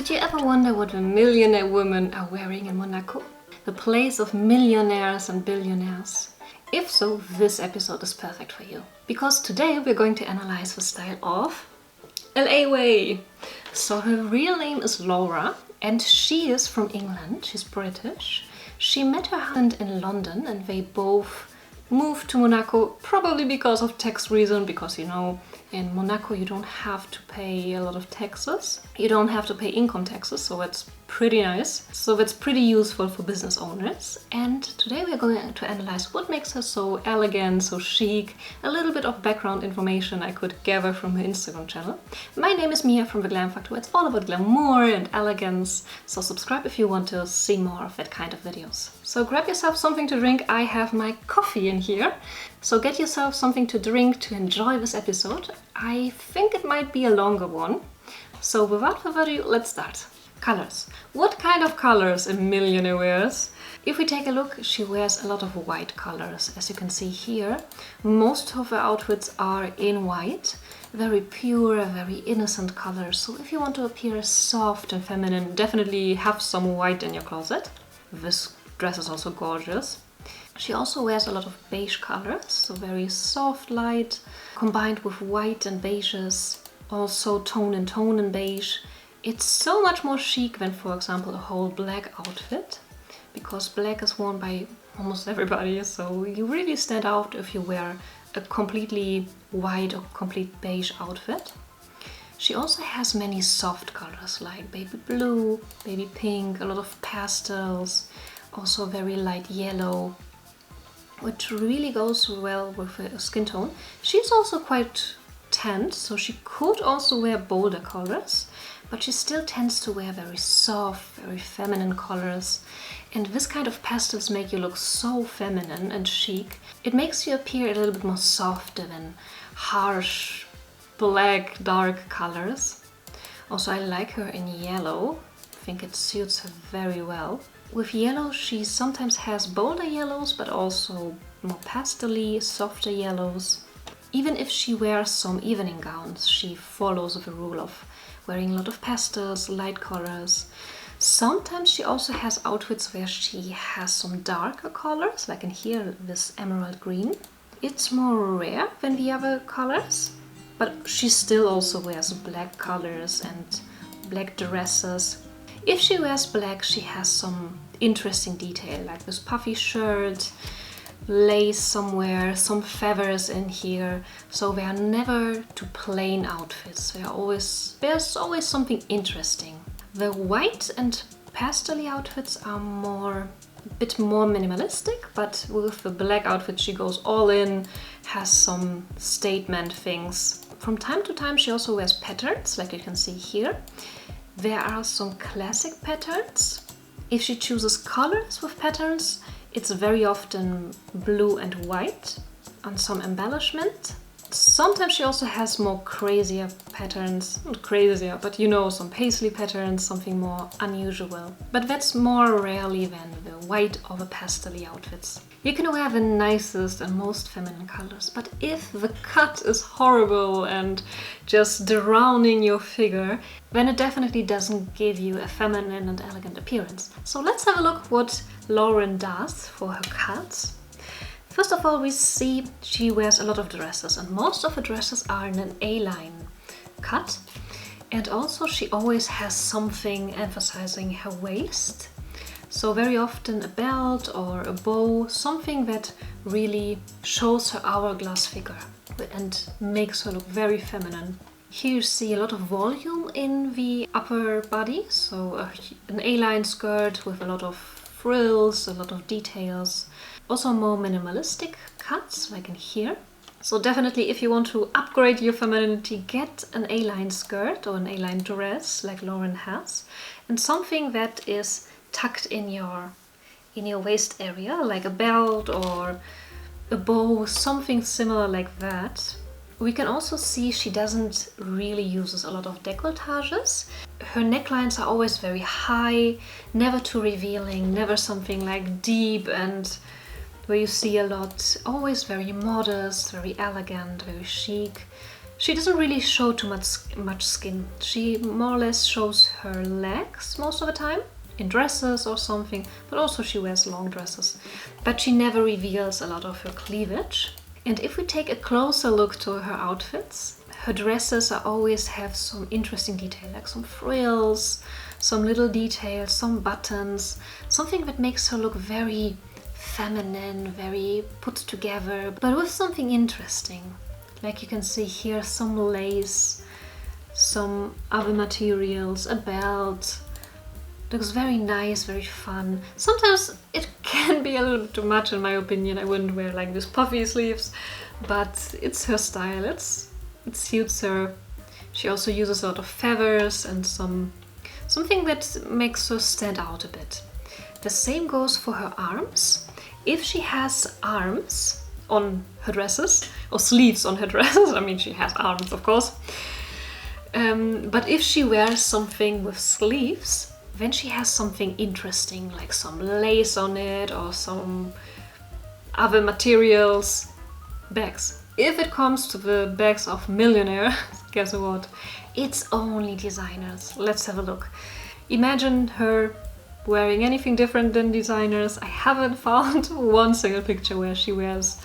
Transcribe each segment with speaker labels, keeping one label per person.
Speaker 1: Did you ever wonder what the millionaire women are wearing in Monaco? The place of millionaires and billionaires? If so, this episode is perfect for you. Because today we're going to analyze the style of l.a.way. So her real name is Laura and she is from England. She's British. She met her husband in London and they both moved to Monaco, probably because of tax reason, because you know, in Monaco you don't have to pay a lot of taxes. You don't have to pay income taxes, so that's pretty nice. So that's pretty useful for business owners. And today we're going to analyze what makes her so elegant, so chic, a little bit of background information I could gather from her Instagram channel. My name is Mia from the Glam Factor. It's all about glamour and elegance, so subscribe if you want to see more of that kind of videos. So grab yourself something to drink. I have my coffee in here. So get yourself something to drink to enjoy this episode. I think it might be a longer one. So without further ado, let's start. Colors. What kind of colors a millionaire wears? If we take a look, she wears a lot of white colors. As you can see here, most of her outfits are in white. Very pure, very innocent colors. So if you want to appear soft and feminine, definitely have some white in your closet. This dress is also gorgeous. She also wears a lot of beige colors, so very soft light, combined with white and beiges, also tone and beige. It's so much more chic than, for example, a whole black outfit, because black is worn by almost everybody, so you really stand out if you wear a completely white or complete beige outfit. She also has many soft colors like baby blue, baby pink, a lot of pastels, also very light yellow, which really goes well with her skin tone. She's also quite tan, so she could also wear bolder colors, but she still tends to wear very soft, very feminine colors. And this kind of pastels make you look so feminine and chic. It makes you appear a little bit more softer than harsh, black, dark colors. Also, I like her in yellow. I think it suits her very well. With yellow, she sometimes has bolder yellows, but also more pastel-y, softer yellows. Even if she wears some evening gowns, she follows the rule of wearing a lot of pastels, light colors. Sometimes she also has outfits where she has some darker colors, like in here, this emerald green. It's more rare than the other colors, but she still also wears black colors and black dresses. If she wears black, she has some interesting detail, like this puffy shirt, lace somewhere, some feathers in here. So they are never too plain outfits. There's always something interesting. The white and pastel outfits are a bit more minimalistic, but with the black outfit she goes all in, has some statement things. From time to time she also wears patterns, like you can see here. There are some classic patterns. If she chooses colors with patterns, it's very often blue and white and some embellishment. Sometimes she also has more crazier patterns, not crazier, but you know, some paisley patterns, something more unusual. But that's more rarely than the white or the pastel outfits. You can wear the nicest and most feminine colors, but if the cut is horrible and just drowning your figure, then it definitely doesn't give you a feminine and elegant appearance. So let's have a look what Lauren does for her cuts. First of all, we see she wears a lot of dresses, and most of her dresses are in an A-line cut. And also she always has something emphasizing her waist. So very often a belt or a bow, something that really shows her hourglass figure and makes her look very feminine. Here you see a lot of volume in the upper body, so an A-line skirt with a lot of frills, a lot of details. Also more minimalistic cuts, like in here. So definitely if you want to upgrade your femininity, get an A-line skirt or an A-line dress like Lauren has. And something that is tucked in your waist area, like a belt or a bow, something similar like that. We can also see she doesn't really use a lot of décolletages. Her necklines are always very high, never too revealing, never something like deep and where you see a lot, always very modest, very elegant, very chic. She doesn't really show too much skin. She more or less shows her legs most of the time, in dresses or something, but also she wears long dresses. But she never reveals a lot of her cleavage. And if we take a closer look to her outfits, her dresses always have some interesting detail, like some frills, some little details, some buttons, something that makes her look very feminine, very put together, but with something interesting. Like you can see here, some lace, some other materials, a belt. Looks very nice, very fun. Sometimes it can be a little too much in my opinion. I wouldn't wear like these puffy sleeves, but it's her style. It suits her. She also uses a lot of feathers and something that makes her stand out a bit. The same goes for her arms. If she has arms on her dresses, or sleeves on her dresses, I mean she has arms of course, but if she wears something with sleeves, then she has something interesting, like some lace on it or some other materials. Bags. If it comes to the bags of millionaires, guess what? It's only designers. Let's have a look. Imagine her wearing anything different than designers. I haven't found one single picture where she wears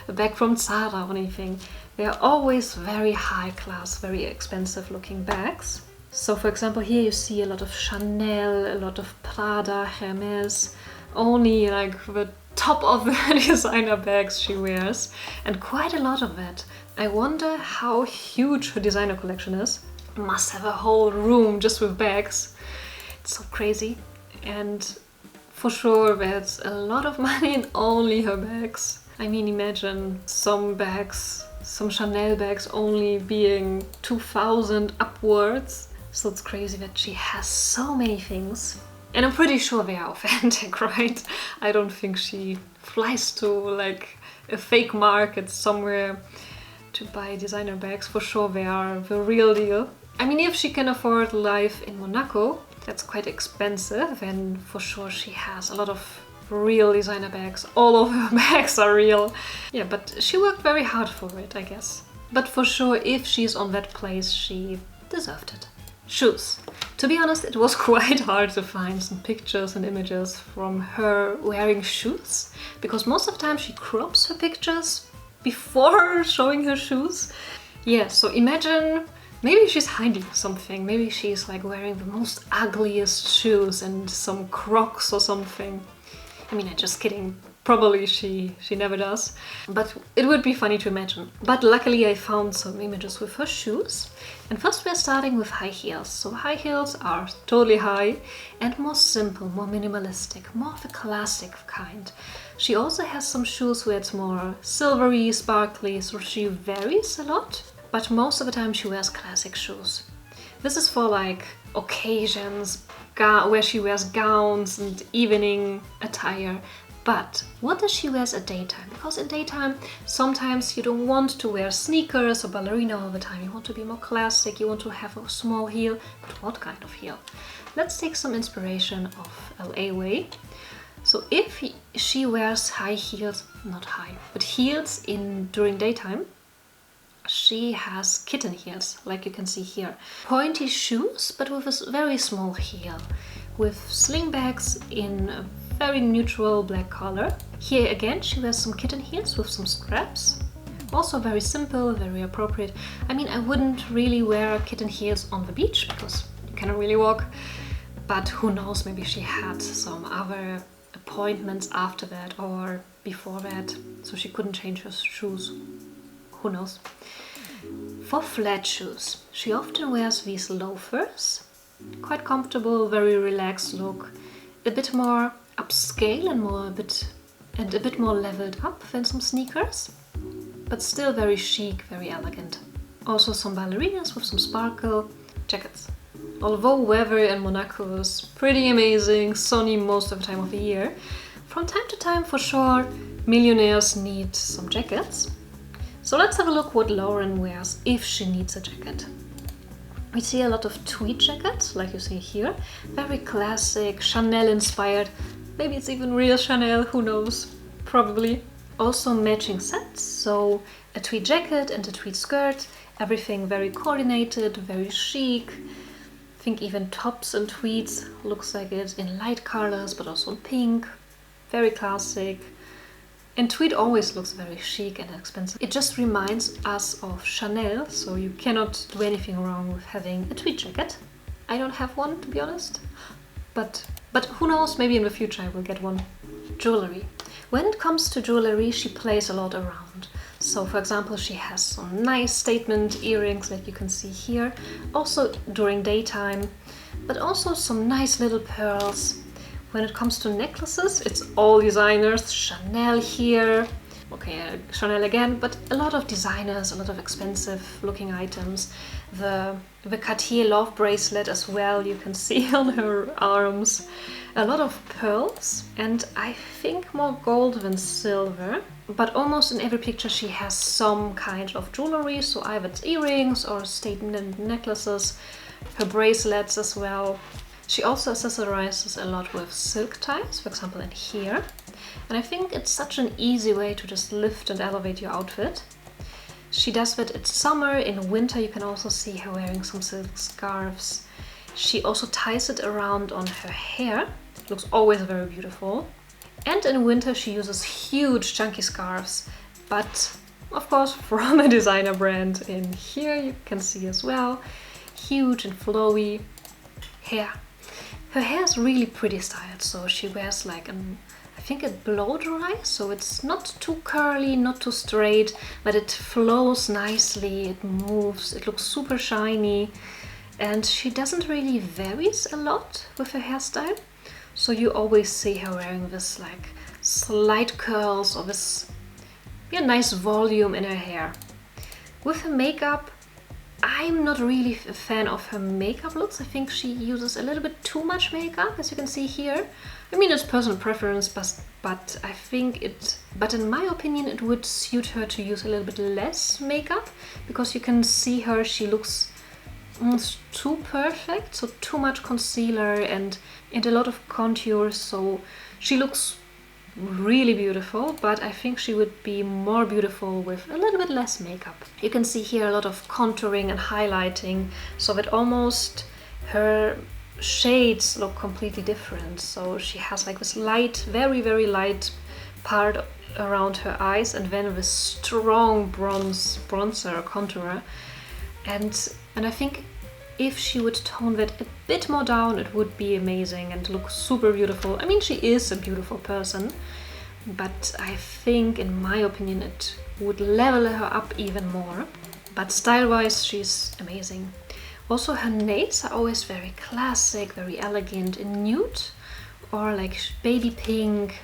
Speaker 1: a bag from Zara or anything. They're always very high class, very expensive looking bags. So for example, here you see a lot of Chanel, a lot of Prada, Hermes, only like the top of the designer bags she wears, and quite a lot of that. I wonder how huge her designer collection is. Must have a whole room just with bags. It's so crazy. And for sure that's a lot of money in only her bags. I mean, imagine some bags, some Chanel bags only being 2,000 upwards. So it's crazy that she has so many things. And I'm pretty sure they are authentic, right? I don't think she flies to like a fake market somewhere to buy designer bags. For sure they are the real deal. I mean, if she can afford life in Monaco, that's quite expensive, and for sure she has a lot of real designer bags. All of her bags are real. Yeah, but she worked very hard for it, I guess. But for sure, if she's on that place, she deserved it. Shoes. To be honest, it was quite hard to find some pictures and images from her wearing shoes, because most of the time she crops her pictures before showing her shoes. Yeah, so imagine maybe she's hiding something. Maybe she's like wearing the most ugliest shoes and some Crocs or something. I mean, I'm just kidding. Probably she never does. But it would be funny to imagine. But luckily I found some images with her shoes. And first we're starting with high heels. So high heels are totally high and more simple, more minimalistic, more of a classic kind. She also has some shoes where it's more silvery, sparkly, so she varies a lot. But most of the time she wears classic shoes. This is for like occasions, where she wears gowns and evening attire. But what does she wear at daytime? Because in daytime, sometimes you don't want to wear sneakers or ballerina all the time. You want to be more classic, you want to have a small heel. But what kind of heel? Let's take some inspiration of l.a.way. So if she wears high heels, not high, but heels during daytime, she has kitten heels, like you can see here. Pointy shoes, but with a very small heel, with slingbags in a very neutral black color. Here again she wears some kitten heels with some straps. Also very simple, very appropriate. I mean, I wouldn't really wear kitten heels on the beach because you cannot really walk. But who knows, maybe she had some other appointments after that or before that, so she couldn't change her shoes. Who knows? For flat shoes, she often wears these loafers. Quite comfortable, very relaxed look. A bit more upscale and a bit more leveled up than some sneakers. But still very chic, very elegant. Also some ballerinas with some sparkle, jackets. Although weather in Monaco is pretty amazing, sunny most of the time of the year, from time to time for sure millionaires need some jackets. So let's have a look what Lauren wears if she needs a jacket. We see a lot of tweed jackets, like you see here. Very classic, Chanel inspired. Maybe it's even real Chanel, who knows? Probably. Also matching sets, so a tweed jacket and a tweed skirt, Everything very coordinated, very chic. I think even tops and tweeds looks like it in light colors, but also in pink. Very classic. And tweed always looks very chic and expensive. It just reminds us of Chanel, so you cannot do anything wrong with having a tweed jacket. I don't have one, to be honest, but who knows, maybe in the future I will get one. Jewelry. When it comes to jewelry, she plays a lot around. So for example, she has some nice statement earrings that you can see here, also during daytime, but also some nice little pearls. When it comes to necklaces, it's all designers. Chanel here, okay, Chanel again, but a lot of designers, a lot of expensive looking items. The Cartier Love bracelet as well, you can see on her arms. A lot of pearls, and I think more gold than silver. But almost in every picture she has some kind of jewelry, so either it's earrings or statement necklaces, her bracelets as well. She also accessorizes a lot with silk ties, for example in here. And I think it's such an easy way to just lift and elevate your outfit. She does that in summer. In winter you can also see her wearing some silk scarves. She also ties it around on her hair. It looks always very beautiful. And in winter she uses huge chunky scarves, but of course from a designer brand. In here you can see as well, huge and flowy hair. Her hair is really pretty styled, so she wears like I think it blow dry, so it's not too curly, not too straight, but it flows nicely, it moves, it looks super shiny, and she doesn't really varies a lot with her hairstyle. So you always see her wearing this like slight curls or this nice volume in her hair. With her makeup, I'm not really a fan of her makeup looks. I think she uses a little bit too much makeup, as you can see here. I mean, it's personal preference, but I think but in my opinion, it would suit her to use a little bit less makeup, because you can see her, she looks too perfect, so too much concealer and a lot of contour, so she looks really beautiful, but I think she would be more beautiful with a little bit less makeup. You can see here a lot of contouring and highlighting, so that almost her shades look completely different. So she has like this light, very very light part around her eyes, and then this strong bronzer contour, and I think if she would tone that a bit more down, it would be amazing and look super beautiful. I mean, she is a beautiful person, but I think, in my opinion, it would level her up even more. But style-wise, she's amazing. Also, her nails are always very classic, very elegant, in nude or like baby pink,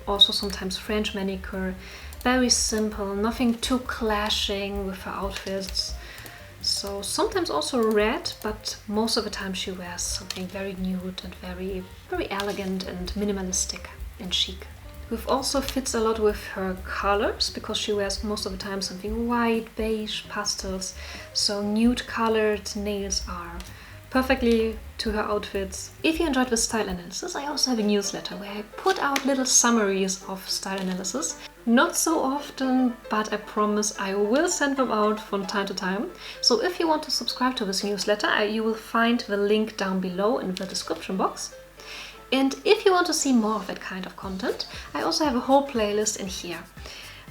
Speaker 1: also sometimes French manicure. Very simple, nothing too clashing with her outfits. So sometimes also red, but most of the time she wears something very nude and very, very elegant and minimalistic and chic. It also fits a lot with her colors, because she wears most of the time something white, beige, pastels. So nude colored nails are perfectly to her outfits. If you enjoyed this style analysis, I also have a newsletter where I put out little summaries of style analysis. Not so often, but I promise I will send them out from time to time. So if you want to subscribe to this newsletter, you will find the link down below in the description box. And if you want to see more of that kind of content, I also have a whole playlist in here.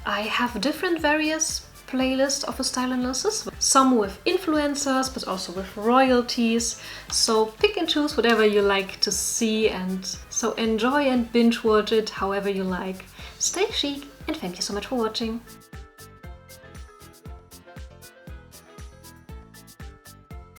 Speaker 1: I have different various playlists of a style analysis, some with influencers, but also with royalties. So pick and choose whatever you like to see, and so enjoy and binge watch it however you like. Stay chic, and thank you so much for watching.